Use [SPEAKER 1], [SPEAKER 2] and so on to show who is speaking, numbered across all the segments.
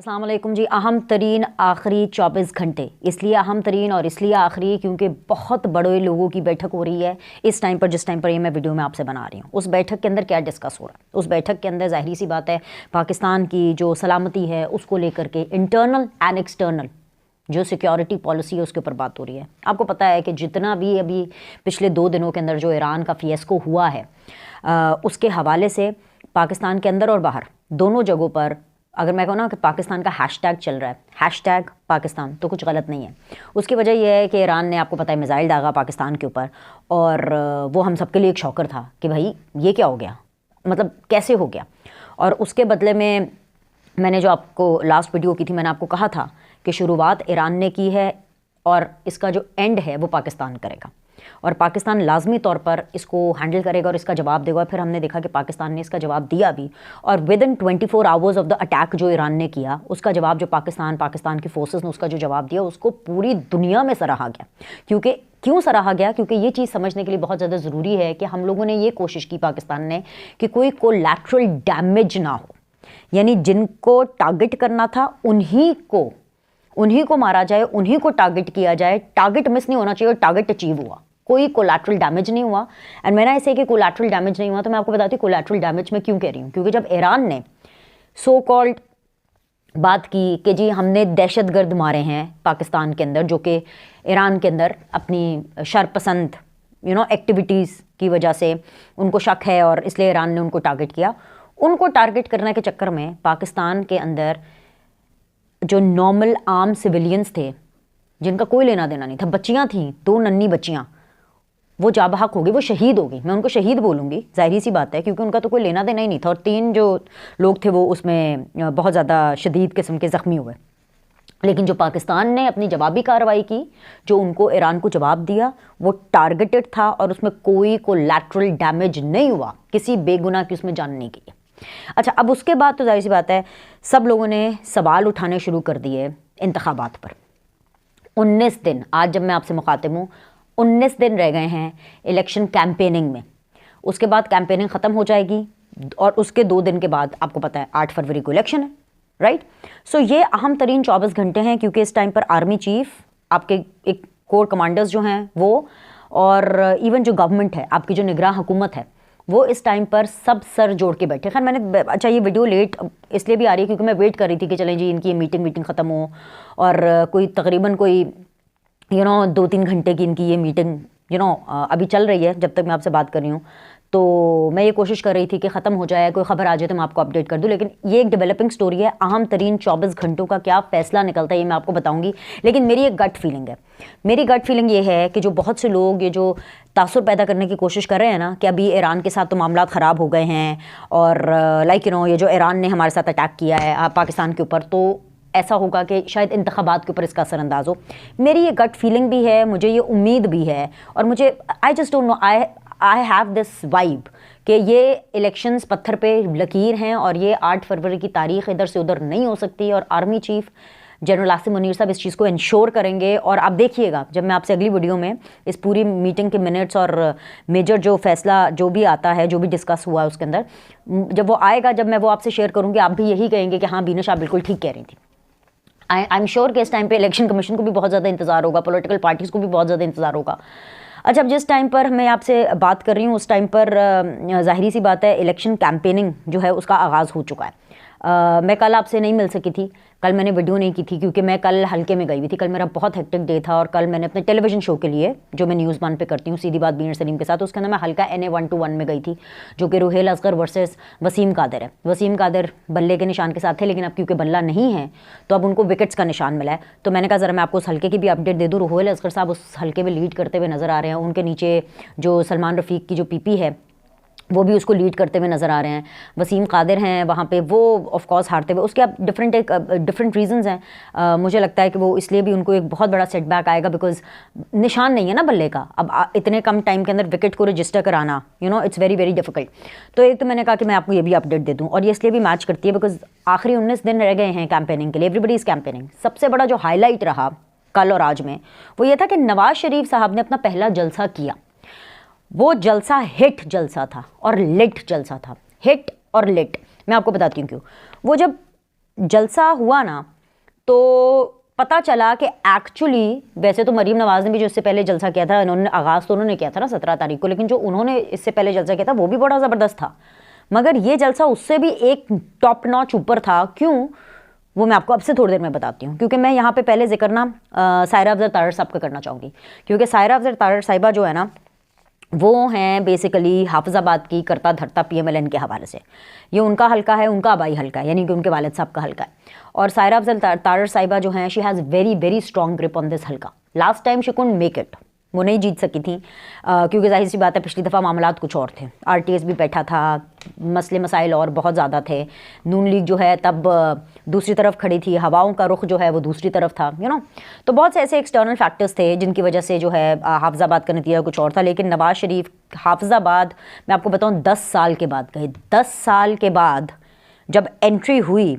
[SPEAKER 1] अस्सलाम वालेकुम जी। अहम तरीन आखिरी 24 घंटे इसलिए अहम तरीन और इसलिए आखिरी क्योंकि बहुत बड़े लोगों की बैठक हो रही है इस टाइम पर, जिस टाइम पर ये मैं वीडियो में आपसे बना रही हूँ। उस बैठक के अंदर क्या डिस्कस हो रहा है? उस बैठक के अंदर ज़ाहिर सी बात है पाकिस्तान की जो सलामती है उसको लेकर के इंटरनल एंड एक्सटर्नल जो सिक्योरिटी पॉलिसी है उसके ऊपर बात हो रही है। आपको पता है कि जितना भी अभी पिछले 2 दिनों के अंदर जो ईरान का फियस्को हुआ है उसके हवाले से पाकिस्तान के अंदर और बाहर दोनों जगहों पर, अगर मैं कहूँ ना कि पाकिस्तान का हैशटैग चल रहा है, हैशटैग पाकिस्तान, तो कुछ गलत नहीं है। उसकी वजह यह है कि ईरान ने, आपको पता है, मिसाइल दागा पाकिस्तान के ऊपर, और वो हम सबके लिए एक शॉकर था कि भाई ये क्या हो गया, मतलब कैसे हो गया। और उसके बदले में मैंने जो आपको लास्ट वीडियो की थी, मैंने आपको कहा था कि शुरुआत ईरान ने की है और इसका जो एंड है वो पाकिस्तान करेगा और पाकिस्तान लाजमी तौर पर इसको हैंडल करेगा और इसका जवाब देगा। फिर हमने देखा कि पाकिस्तान ने इसका जवाब दिया भी, और with in 24 hours of the attack जो ईरान ने किया उसका जवाब जो पाकिस्तान की फोर्सेस ने उसका जो जवाब दिया उसको पूरी दुनिया में सराहा गया। क्यों सराहा गया? क्योंकि ये चीज़ समझने के लिए बहुत ज़्यादा ज़रूरी है कि हम लोगों ने ये कोशिश की, पाकिस्तान ने, कि कोई कोलैटरल डैमेज ना हो, यानी जिनको टारगेट करना था उन्हीं को मारा जाए, उन्हीं को टारगेट किया जाए। टारगेट मिस नहीं होना चाहिए और टारगेट अचीव हुआ, कोई कोलैटरल डैमेज नहीं हुआ। एंड मैंने ऐसे कि कोलैटरल डैमेज नहीं हुआ तो मैं आपको बताती हूँ कोलैटरल डैमेज मैं क्यों कह रही हूँ। क्योंकि जब ईरान ने सो कॉल्ड बात की कि जी हमने दहशतगर्द मारे हैं पाकिस्तान के अंदर, जो कि ईरान के अंदर अपनी शरपसंद एक्टिविटीज़ की वजह से उनको शक है और इसलिए ईरान ने उनको टारगेट किया। उनको टारगेट करने के चक्कर में पाकिस्तान के अंदर जो नॉर्मल आम सिविलियंस थे जिनका कोई लेना देना नहीं था, बच्चियां थीं, 2 नन्ही बच्चियां, वो जाबहक हो गई, वो शहीद हो गई। मैं उनको शहीद बोलूँगी, जाहिर सी बात है, क्योंकि उनका तो कोई लेना देना ही नहीं था। और 3 जो लोग थे वो उसमें बहुत ज़्यादा शदीद किस्म के ज़ख्मी हुए। लेकिन जो पाकिस्तान ने अपनी जवाबी कार्रवाई की, जो उनको ईरान को जवाब दिया, वो टारगेटेड था और उसमें कोई कोलैटरल डैमेज नहीं हुआ, किसी बेगुनाह की उसमें जान नहीं गई। अच्छा, अब उसके बाद तो जाहिर सी बात है सब लोगों ने सवाल उठाने शुरू कर दिए इंतखाबात पर। 19 दिन, आज जब मैं आपसे मुखातिब हूँ, 19 दिन रह गए हैं इलेक्शन कैंपेनिंग में। उसके बाद कैंपेनिंग ख़त्म हो जाएगी और उसके 2 दिन के बाद आपको पता है 8 फरवरी को इलेक्शन है, राइट। सो ये अहम तरीन 24 घंटे हैं, क्योंकि इस टाइम पर आर्मी चीफ, आपके एक कोर कमांडर्स जो हैं वो, और इवन जो गवर्नमेंट है, आपकी जो निगरान हुकूमत है, वो इस टाइम पर सब सर जोड़ के बैठे। खैर मैंने, अच्छा ये वीडियो लेट इसलिए भी आ रही है क्योंकि मैं वेट कर रही थी कि चलें जी इनकी ये मीटिंग ख़त्म हो, और कोई तकरीबन कोई 2-3 घंटे की इनकी ये मीटिंग अभी चल रही है जब तक मैं आपसे बात कर रही हूँ। तो मैं ये कोशिश कर रही थी कि ख़त्म हो जाए, कोई ख़बर आ जाए तो मैं आपको अपडेट कर दूं। लेकिन ये एक डेवलपिंग स्टोरी है। अहम तरीन 24 घंटों का क्या फ़ैसला निकलता है ये मैं आपको बताऊंगी। लेकिन मेरी एक गट फीलिंग है, मेरी गट फीलिंग ये है कि जो बहुत से लोग ये जो तासुर पैदा करने की कोशिश कर रहे हैं ना कि अभी ईरान के साथ तो मामला ख़राब हो गए हैं और ये जो ईरान ने हमारे साथ अटैक किया है पाकिस्तान के ऊपर, तो ऐसा होगा कि शायद इंतखाबात के ऊपर इसका असरअंदाज हो। मेरी ये गट फीलिंग भी है, मुझे ये उम्मीद भी है, और मुझे I just don't know, I have this vibe कि ये इलेक्शंस पत्थर पे लकीर हैं और ये 8 फरवरी की तारीख इधर से उधर नहीं हो सकती। और army chief general Asim Munir साहब इस चीज़ को इंश्योर करेंगे। और आप देखिएगा जब मैं आपसे अगली वीडियो में इस पूरी मीटिंग के मिनट्स और मेजर जो फैसला जो भी आता है, जो भी डिस्कस हुआ उसके अंदर, जब वो आएगा, जब मैं वो आपसे शेयर करूँगी, आप भी यही कहेंगे कि हाँ बीनश आप बिल्कुल ठीक कह रही थी। आई एम श्योर कि इस टाइम पे इलेक्शन कमीशन को भी बहुत ज़्यादा इंतज़ार होगा, पॉलिटिकल पार्टीज़ को भी बहुत ज़्यादा इंतज़ार होगा। अच्छा, अब जिस टाइम पर मैं आपसे बात कर रही हूँ उस टाइम पर ज़ाहिरी सी बात है इलेक्शन कैंपेनिंग जो है उसका आगाज़ हो चुका है। मैं कल आपसे नहीं मिल सकी थी, कल मैंने वीडियो नहीं की थी क्योंकि मैं कल हल्के में गई हुई थी। कल मेरा बहुत हेक्टिक डे था और कल मैंने अपने टेलीविज़न शो के लिए, जो मैं न्यूज़ 1 पे करती हूँ, सीधी बात बीनर सलीम के साथ, उसके अंदर मैं हल्का NA 1-1 में गई थी, जो कि रुहेल असगर वर्सेस वसीम कादिर है। वसीम कादिर बल्ले के निशान के साथ थे, लेकिन अब क्योंकि बल्ला नहीं है तो अब उनको विकेट्स का निशान मिला है। तो मैंने कहा ज़रा मैं आपको उस हल्के की भी अपडेट दे दूँ। रुहेल असगर साहब उस हल्के में लीड करते हुए नज़र आ रहे हैं, उनके नीचे जो सलमान रफ़ीक की जो PP है वो भी उसको लीड करते हुए नज़र आ रहे हैं। वसीम कादिर हैं वहाँ पे, वो ऑफ कोर्स हारते हुए। उसके अब डिफरेंट रीजंस हैं। मुझे लगता है कि वो इसलिए भी उनको एक बहुत बड़ा सेटबैक आएगा बिकॉज निशान नहीं है ना बल्ले का। अब इतने कम टाइम के अंदर विकेट को रजिस्टर कराना इट्स वेरी वेरी डिफिकल्ट। तो एक तो मैंने कहा कि मैं आपको ये भी अपडेट दे दूँ, और ये इसलिए भी मैच करती है बिकॉज आखिरी 19 दिन रह गए हैं कैंपेनिंग के लिए। Everybody is campaigning. सबसे बड़ा जो हाईलाइट रहा कल और आज में वो ये था कि नवाज शरीफ साहब ने अपना पहला जलसा किया। वो जलसा हिट जलसा था और लिट जलसा था। हिट और लिट मैं आपको बताती हूँ क्यों। वो जब जलसा हुआ ना तो पता चला कि एक्चुअली वैसे तो मरीम नवाज़ ने भी जो इससे पहले जलसा किया था, इन्होंने आगाज़ तो उन्होंने किया था ना 17 तारीख को, लेकिन जो उन्होंने इससे पहले जलसा किया था वो भी बड़ा ज़बरदस्त था, मगर ये जलसा उससे भी एक टॉप नॉच ऊपर था। क्यों, वो मैं आपको अब से थोड़ी देर में बताती हूँ, क्योंकि मैं यहाँ पे पहले जिक्र ना सायरा अफजल तारड़ साहब का करना चाहूँगी, क्योंकि सायरा अफजल तारड़ साहिबा जो है ना वो हैं बेसिकली हाफिज़ाबाद की करता धरता PMLN के हवाले से। ये उनका हल्का है, उनका आबाई हल्का है, यानी कि उनके वालिद साहब का हल्का है। और सायरा अफजल तारड़ साहिबा जो हैं, she has very very strong grip on this हल्का। Last time she couldn't make it, वो नहीं जीत सकी थी, क्योंकि जाहिर सी बात है पिछली दफ़ा मामलात कुछ और थे, RTS भी बैठा था, मसले मसाइल और बहुत ज़्यादा थे। नून लीग जो है तब दूसरी तरफ खड़ी थी, हवाओं का रुख जो है वो दूसरी तरफ था, तो बहुत से ऐसे एक्सटर्नल फैक्टर्स थे जिनकी वजह से जो है हाफिज़ाबाद का नतीजा कुछ और था। लेकिन नवाज़ शरीफ हाफिज़ाबाद मैं आपको बताऊँ 10 साल के बाद गए। 10 साल के बाद जब एंट्री हुई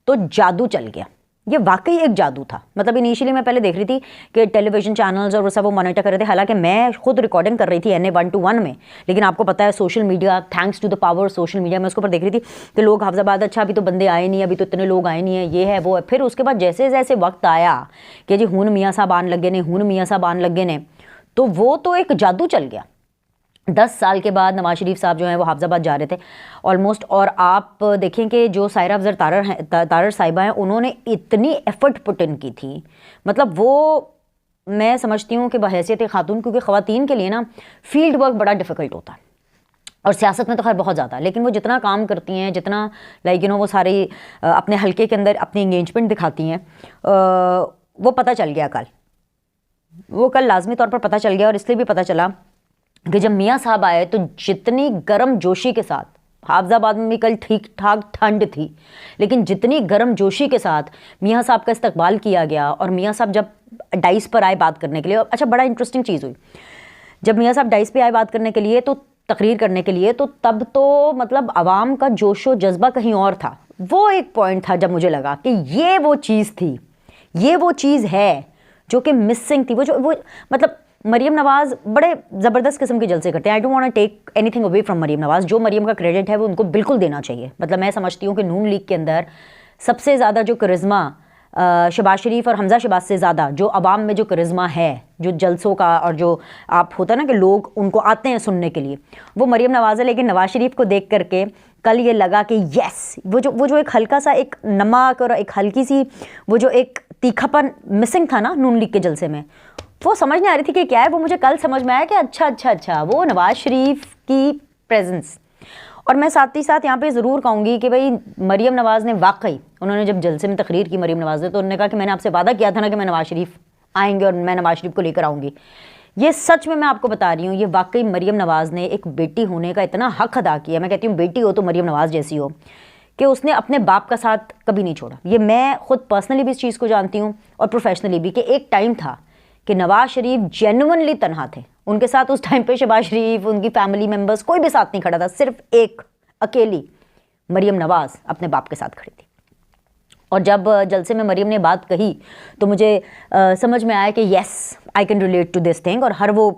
[SPEAKER 1] तो जादू चल गया। ये वाकई एक जादू था। मतलब इनिशियली मैं पहले देख रही थी कि टेलीविज़न चैनल्स और वो सब वो मॉनिटर कर रहे थे, हालांकि मैं खुद रिकॉर्डिंग कर रही थी NA 121 में, लेकिन आपको पता है social media, thanks to the power social media, मैं उसके ऊपर देख रही थी कि लोग हाफिज़ाबाद, अच्छा अभी तो बंदे आए नहीं, अभी तो इतने लोग आए नहीं है, ये है वो है। फिर उसके बाद जैसे जैसे वक्त आया कि जी हुन मियाँ साहब आन लगे ने, हुन मियाँ साहब आन लगे ने, तो वो तो एक जादू चल गया। 10 साल के बाद नवाज शरीफ साहब जो हैं वो हाफिज़ाबाद जा रहे थे ऑलमोस्ट, और आप देखें कि जो सायरा अफजल तारड़ साहिबा हैं उन्होंने इतनी एफर्ट पुट इन की थी। मतलब वो मैं समझती हूँ कि बहैसियत खातून, क्योंकि ख़वातीन के लिए ना फील्ड वर्क बड़ा डिफ़िकल्ट होता है, और सियासत में तो खैर बहुत ज़्यादा, लेकिन वो जितना काम करती हैं, जितना वो सारी अपने हल्के के अंदर अपनी इंगेजमेंट दिखाती हैं, वो पता चल गया कल, वो कल लाजमी तौर पर पता चल गया। और इसलिए भी पता चला कि जब मियाँ साहब आए तो जितनी गर्म जोशी के साथ, हाफिज़ाबाद में भी कल ठीक ठाक ठंड थी, लेकिन जितनी गर्म जोशी के साथ मियाँ साहब का इस्तकबाल किया गया, और मियाँ साहब जब डाइस पर आए बात करने के लिए, अच्छा बड़ा इंटरेस्टिंग चीज़ हुई, जब मियाँ साहब डाइस पे आए बात करने के लिए, तो तकरीर करने के लिए, तो तब तो मतलब आवाम का जोशो जज्बा कहीं और था। वो एक पॉइंट था जब मुझे लगा कि ये वो चीज़ थी, ये वो चीज़ है जो कि मिसिंग थी। वो मतलब मरीम नवाज़ बड़े ज़बरदस्त किस्म के जलसे करते हैं। I don't want to take anything away from Maryam Nawaz, जो मरीम का क्रेडिट है वो उनको बिल्कुल देना चाहिए। मतलब मैं समझती हूँ कि नून लीग के अंदर सबसे ज़्यादा जो करिश्मा शहबाज शरीफ और हमजा शहबाज से ज़्यादा जो अवाम में जो करिश्मा है, जो जलसों का, और जो आप होता है ना कि लोग उनको आते हैं सुनने के लिए, वो मरीम नवाज़ है। लेकिन नवाज शरीफ को देख करके कल ये लगा कि यस, वो जो एक हल्का सा एक नमक और एक हल्की सी वो जो एक तीखापन मिसिंग था ना नून लीग के जलसे में, वो समझ नहीं आ रही थी कि क्या है। वो मुझे कल समझ में आया कि अच्छा वो नवाज शरीफ की प्रेजेंस। और मैं साथ ही साथ यहाँ पे ज़रूर कहूँगी कि भाई मरीम नवाज़ ने वाकई, उन्होंने जब जलसे में तकरीर की मरीम नवाज़ ने, तो उन्होंने कहा कि मैंने आपसे वादा किया था ना कि मैं नवाज शरीफ आएंगे और मैं नवाज शरीफ को लेकर आऊँगी। ये सच में मैं आपको बता रही हूँ, ये वाकई मरीम नवाज़ ने एक बेटी होने का इतना हक अदा किया। मैं कहती हूँ बेटी हो तो मरीम नवाज़ जैसी हो, कि उसने अपने बाप का साथ कभी नहीं छोड़ा। ये मैं खुद पर्सनली भी इस चीज़ को जानती हूँ और प्रोफेशनली भी, कि एक टाइम था कि नवाज शरीफ जेन्युइनली तनहा थे। उनके साथ उस टाइम पे शहबाज शरीफ, उनकी फैमिली मेम्बर्स, कोई भी साथ नहीं खड़ा था, सिर्फ एक अकेली मरीम नवाज़ अपने बाप के साथ खड़ी थी। और जब जलसे में मरीम ने बात कही तो मुझे समझ में आया कि yes I can relate to this thing, और हर वो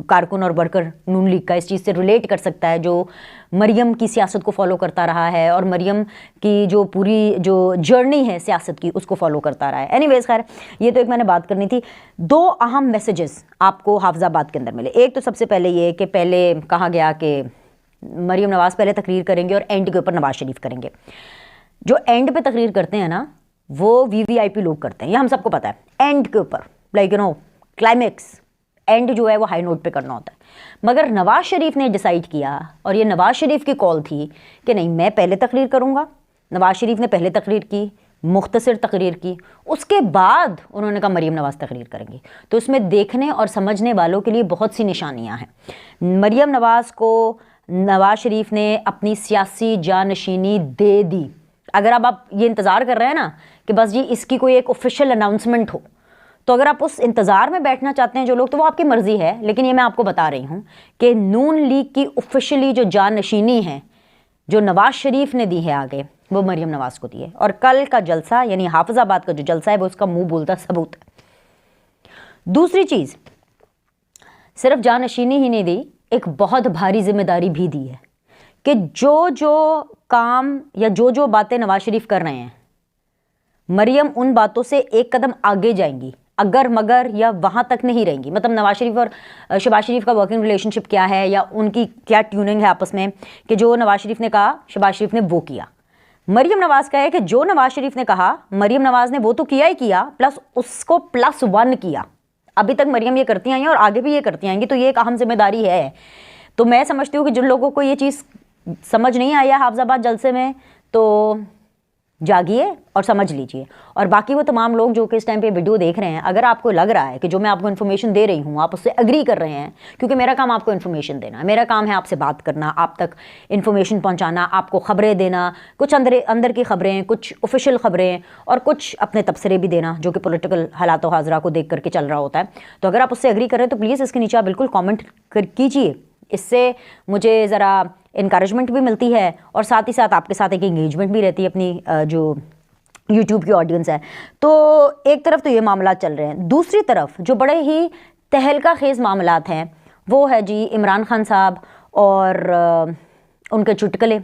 [SPEAKER 1] कारकुन और वर्कर नून लीग का इस चीज़ से रिलेट कर सकता है जो मरीम की सियासत को फॉलो करता रहा है, और मरीम की जो पूरी जो जर्नी है सियासत की उसको फॉलो करता रहा है। एनीवेज खैर, ये तो एक मैंने बात करनी थी। 2 अहम मैसेजेस आपको हाफिज़ाबाद के अंदर मिले। एक तो सबसे पहले ये कि पहले कहा गया कि मरीम नवाज़ पहले तकरीर करेंगे और एंड के ऊपर नवाज शरीफ करेंगे। जो एंड पे तकरीर करते हैं ना वो VVIP लोग करते हैं, ये हम सबको पता है। एंड के ऊपर क्लाइमेक्स एंड जो है वो हाई नोट पे करना होता है। मगर नवाज शरीफ ने डिसाइड किया, और ये नवाज शरीफ की कॉल थी कि नहीं, मैं पहले तकरीर करूँगा। नवाज शरीफ ने पहले तकरीर की, मुख्तसर तकरीर की, उसके बाद उन्होंने कहा मरीम नवाज़ तकरीर करेंगी। तो इसमें देखने और समझने वालों के लिए बहुत सी निशानियाँ हैं। मरीम नवाज़ को नवाज शरीफ ने अपनी सियासी जानशीनी दे दी। अगर अब आप ये इंतज़ार कर रहे हैं ना कि बस जी इसकी कोई एक ऑफिशियल अनाउंसमेंट हो, तो अगर आप उस इंतज़ार में बैठना चाहते हैं जो लोग, तो वो आपकी मर्ज़ी है। लेकिन ये मैं आपको बता रही हूँ कि नून लीग की ऑफिशियली जो जानशीनी है, जो नवाज शरीफ ने दी है आगे, वो मरीम नवाज़ को दी है। और कल का जलसा यानी हाफिज़ाबाद का जो जलसा है वो उसका मुँह बोलता सबूत है। दूसरी चीज़, सिर्फ जानशीनी ही नहीं दी, एक बहुत भारी जिम्मेदारी भी दी है कि जो जो काम या जो जो बातें नवाज शरीफ कर रहे हैं मरियम उन बातों से एक कदम आगे जाएंगी, अगर मगर या वहाँ तक नहीं रहेंगी। मतलब नवाज शरीफ और शहबाज शरीफ का वर्किंग रिलेशनशिप क्या है या उनकी क्या ट्यूनिंग है आपस में, कि जो नवाज शरीफ ने कहा शहबाज शरीफ ने वो किया। मरियम नवाज का है कि जो नवाज शरीफ ने कहा मरियम नवाज ने वो तो किया ही किया, प्लस उसको +1 किया। अभी तक मरियम ये करती आई हैं और आगे भी ये करती आएंगी, तो ये एक अहम जिम्मेदारी है। तो मैं समझती हूँ कि जिन लोगों को ये चीज़ समझ नहीं आई है हाफिजाबाद जलसे में, तो जागिए और समझ लीजिए। और बाकी वो तमाम लोग जो कि इस टाइम पे वीडियो देख रहे हैं, अगर आपको लग रहा है कि जो मैं आपको इन्फॉर्मेशन दे रही हूँ आप उससे एग्री कर रहे हैं, क्योंकि मेरा काम आपको इन्फॉर्मेशन देना, मेरा काम है आपसे बात करना, आप तक इन्फॉर्मेशन पहुँचाना, आपको खबरें देना, कुछ अंदर की खबरें, कुछ ऑफिशियल खबरें और कुछ अपने तबसरे भी देना जो कि पॉलिटिकल हालात हाजरा को देख करके चल रहा होता है। तो अगर आप उससे एग्री कर रहे हैं तो प्लीज़ इसके नीचे आप बिल्कुल कॉमेंट कीजिए, इससे मुझे ज़रा इनकरेजमेंट भी मिलती है और साथ ही साथ आपके साथ एक एंगेजमेंट भी रहती है अपनी जो यूट्यूब की ऑडियंस है। तो एक तरफ तो ये मामला चल रहे हैं, दूसरी तरफ जो बड़े ही तहलका खेज़ मामलात हैं वो है जी इमरान खान साहब और उनके चुटकुले।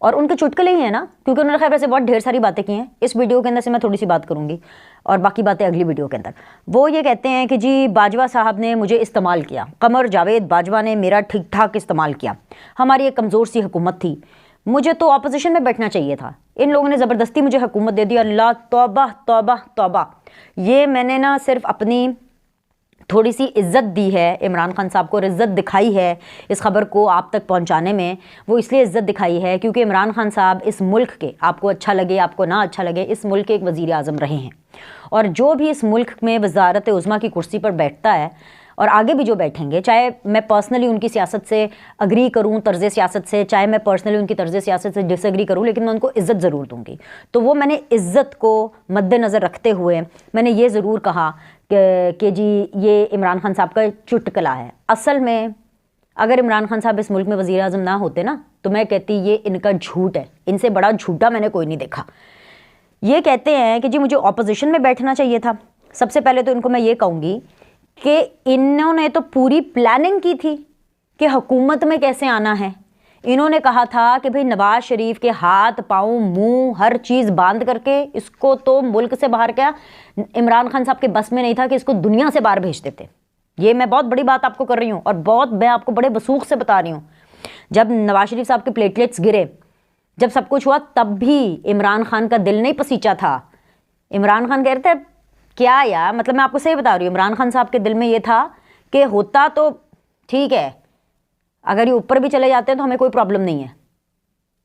[SPEAKER 1] और उनके चुटकुले ही हैं ना, क्योंकि उन्होंने खैर वैसे बहुत ढेर सारी बातें की हैं। इस वीडियो के अंदर से मैं थोड़ी सी बात करूंगी और बाकी बातें अगली वीडियो के अंदर। वो ये कहते हैं कि जी बाजवा साहब ने मुझे इस्तेमाल किया, कमर जावेद बाजवा ने मेरा ठीक ठाक इस्तेमाल किया, हमारी एक कमज़ोर सी हुकूमत थी, मुझे तो अपोजिशन में बैठना चाहिए था, इन लोगों ने ज़बरदस्ती मुझे हुकूमत दे दी। अल्लाह तौबा तौबा तौबा। ये मैंने ना सिर्फ अपनी थोड़ी सी इज़्ज़त दी है इमरान खान साहब को और इज़्ज़त दिखाई है इस खबर को आप तक पहुंचाने में। वो इसलिए इज़्ज़त दिखाई है क्योंकि इमरान खान साहब इस मुल्क के, आपको अच्छा लगे आपको ना अच्छा लगे, इस मुल्क के एक वज़ीर आज़म रहे हैं। और जो भी इस मुल्क में वज़ारत उज़्मा की कुर्सी पर बैठता है और आगे भी जो बैठेंगे, चाहे मैं पर्सनली उनकी सियासत से अग्री करूं, तर्ज़ सियासत से, चाहे मैं पर्सनली उनकी तर्ज़ सियासत से डिसएग्री करूं, लेकिन मैं उनको इज़्ज़त ज़रूर दूंगी। तो वो मैंने इज़्ज़त को मद्देनज़र रखते हुए मैंने ये ज़रूर कहा कि जी ये इमरान खान साहब का चुटकुला है। असल में अगर इमरान खान साहब इस मुल्क में वज़ीर आज़म ना होते ना, तो मैं कहती ये इनका झूठ है, इनसे बड़ा झूठा मैंने कोई नहीं देखा। ये कहते हैं कि जी मुझे ऑपोजिशन में बैठना चाहिए था। सबसे पहले तो इनको मैं ये कहूँगी कि इन्होंने तो पूरी प्लानिंग की थी कि हुकूमत में कैसे आना है। इन्होंने कहा था कि भाई नवाज शरीफ के हाथ पाँव मुंह हर चीज़ बांध करके इसको तो मुल्क से बाहर, क्या इमरान खान साहब के बस में नहीं था कि इसको दुनिया से बाहर भेज देते। ये मैं बहुत बड़ी बात आपको कर रही हूँ और बहुत मैं आपको बड़े वसूख से बता रही हूँ। जब नवाज शरीफ साहब के प्लेटलेट्स गिरे, जब सब कुछ हुआ, तब भी इमरान खान का दिल नहीं पसीचा था। इमरान खान कह रहे थे क्या यार, मतलब मैं आपको सही बता रही हूँ, इमरान खान साहब के दिल में ये था कि होता तो ठीक है, अगर ये ऊपर भी चले जाते हैं तो हमें कोई प्रॉब्लम नहीं है।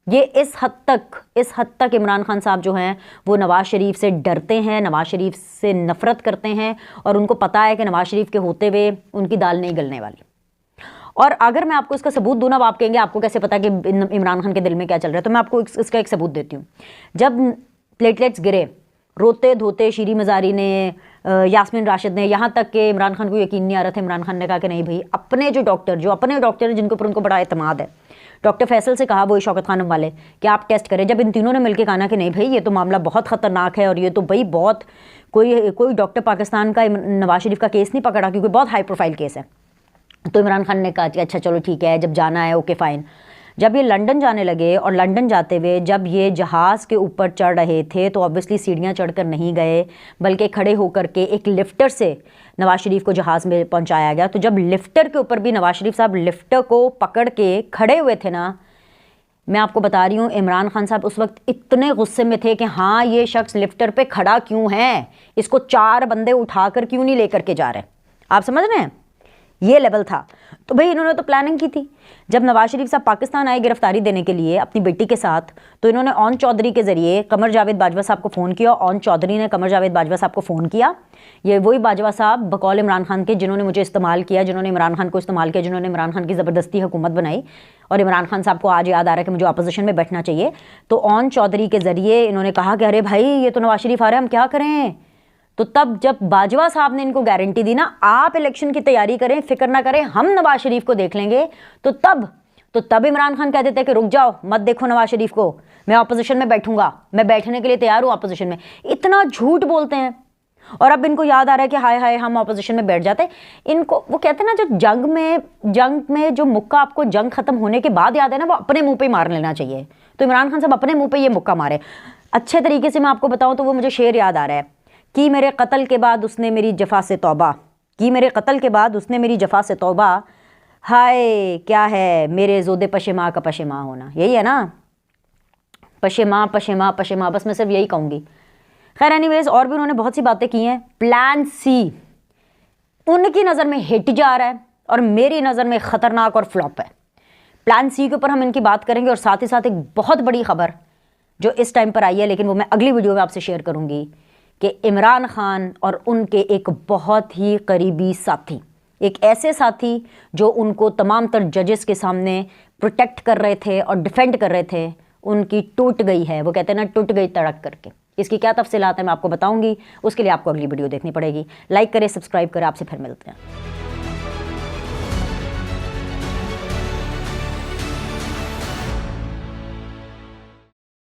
[SPEAKER 1] ये इस हद तक इमरान खान साहब जो हैं वो नवाज शरीफ से डरते हैं, नवाज शरीफ से नफ़रत करते हैं और उनको पता है कि नवाज शरीफ के होते हुए उनकी दाल नहीं गलने वाली। और अगर मैं आपको इसका सबूत दूँ ना, आप कहेंगे आपको कैसे पता कि इमरान खान के दिल में क्या चल रहा है, तो मैं आपको इसका एक सबूत देती हूँ। जब प्लेटलेट्स गिरे, रोते धोते शीरी मज़ारी ने, यास्मीन राशिद ने, यहाँ तक कि इमरान खान को यकीन नहीं आ रहा था, इमरान खान ने कहा कि नहीं भाई, अपने अपने डॉक्टर जिनके ऊपर उनको बड़ा एतमाद है, डॉक्टर फैसल से कहा, वो शौकत खानम वाले, कि आप टेस्ट करें। जब इन तीनों ने मिलकर कहा कि नहीं भाई ये तो मामला बहुत ख़तरनाक है और ये तो भाई बहुत कोई डॉक्टर पाकिस्तान का नवाज शरीफ का केस नहीं पकड़ा क्योंकि बहुत हाई प्रोफाइल केस है, तो इमरान खान ने कहा कि अच्छा चलो ठीक है, जब जाना है ओके फ़ाइन। जब ये लंदन जाने लगे और लंदन जाते हुए जब ये जहाज़ के ऊपर चढ़ रहे थे तो ऑब्वियसली सीढ़ियाँ चढ़कर नहीं गए, बल्कि खड़े होकर के एक लिफ्टर से नवाज शरीफ को जहाज़ में पहुंचाया गया। तो जब लिफ्टर के ऊपर भी नवाज शरीफ साहब लिफ्टर को पकड़ के खड़े हुए थे ना, मैं आपको बता रही हूँ इमरान खान साहब उस वक्त इतने गुस्से में थे कि हाँ ये शख्स लिफ्टर पे खड़ा क्यों है, इसको 4 बंदे उठाकर क्यों नहीं लेकर के जा रहे। आप समझ रहे हैं, ये लेवल था। तो भाई इन्होंने तो प्लानिंग की थी। जब नवाज शरीफ साहब पाकिस्तान आए गिरफ्तारी देने के लिए अपनी बेटी के साथ, तो इन्होंने ओन चौधरी के ज़रिए कमर जावेद बाजवा साहब को फ़ोन किया। ओन चौधरी ने कमर जावेद बाजवा साहब को फ़ोन किया। ये वही बाजवा साहब बकौल इमरान खान के जिन्होंने मुझे इस्तेमाल किया, जिन्होंने इमरान खान को इस्तेमाल किया, जिन्होंने इमरान खान की ज़बरदस्ती हुकूमत बनाई। और इमरान खान साहब को आज याद आ रहा है कि मुझे अपोजिशन में बैठना चाहिए। तो ओन चौधरी के ज़रिए इन्होंने कहा कि अरे भाई ये तो नवाज शरीफ आ रहे हैं, हम क्या करें। तो तब जब बाजवा साहब ने इनको गारंटी दी ना, आप इलेक्शन की तैयारी करें, फिक्र ना करें, हम नवाज शरीफ को देख लेंगे, तो तब इमरान खान कहते थे कि रुक जाओ, मत देखो नवाज शरीफ को, मैं अपोजिशन में बैठूंगा, मैं बैठने के लिए तैयार हूँ अपोजिशन में। इतना झूठ बोलते हैं। और अब इनको याद आ रहा है कि हाय हाय हम ऑपोजिशन में बैठ जाते। इनको वो कहते हैं ना, जो जंग में जो मुक्का आपको जंग खत्म होने के बाद याद है ना, वो अपने मुंह पे ही मार लेना चाहिए। तो इमरान खान साहब अपने मुंह पे ये मुक्का मारे। अच्छे तरीके से मैं आपको बताऊं तो वो मुझे शेर याद आ रहा है कि मेरे कत्ल के बाद उसने मेरी जफा से तौबा, कि मेरे कत्ल के बाद उसने मेरी जफा से तौबा, हाय क्या है मेरे जोदे पशेमा का पशेमा होना। यही है ना, पशेमा पशेमा पशेमा, बस मैं सिर्फ यही कहूँगी। खैर एनीवेज, और भी उन्होंने बहुत सी बातें की हैं। प्लान सी उनकी नज़र में हिट जा रहा है और मेरी नज़र में ख़तरनाक और फ्लॉप है। प्लान सी के ऊपर हम इनकी बात करेंगे और साथ ही साथ एक बहुत बड़ी खबर जो इस टाइम पर आई है, लेकिन वो मैं अगली वीडियो में आपसे शेयर करूंगी, कि इमरान खान और उनके एक बहुत ही करीबी साथी, एक ऐसे साथी जो उनको तमाम तर जजेस के सामने प्रोटेक्ट कर रहे थे और डिफेंड कर रहे थे, उनकी टूट गई है। वो कहते हैं ना, टूट गई तड़क करके। इसकी क्या तफसीलात है मैं आपको बताऊंगी, उसके लिए आपको अगली वीडियो देखनी पड़ेगी। लाइक करें, सब्सक्राइब करें, आपसे फिर मिलते हैं।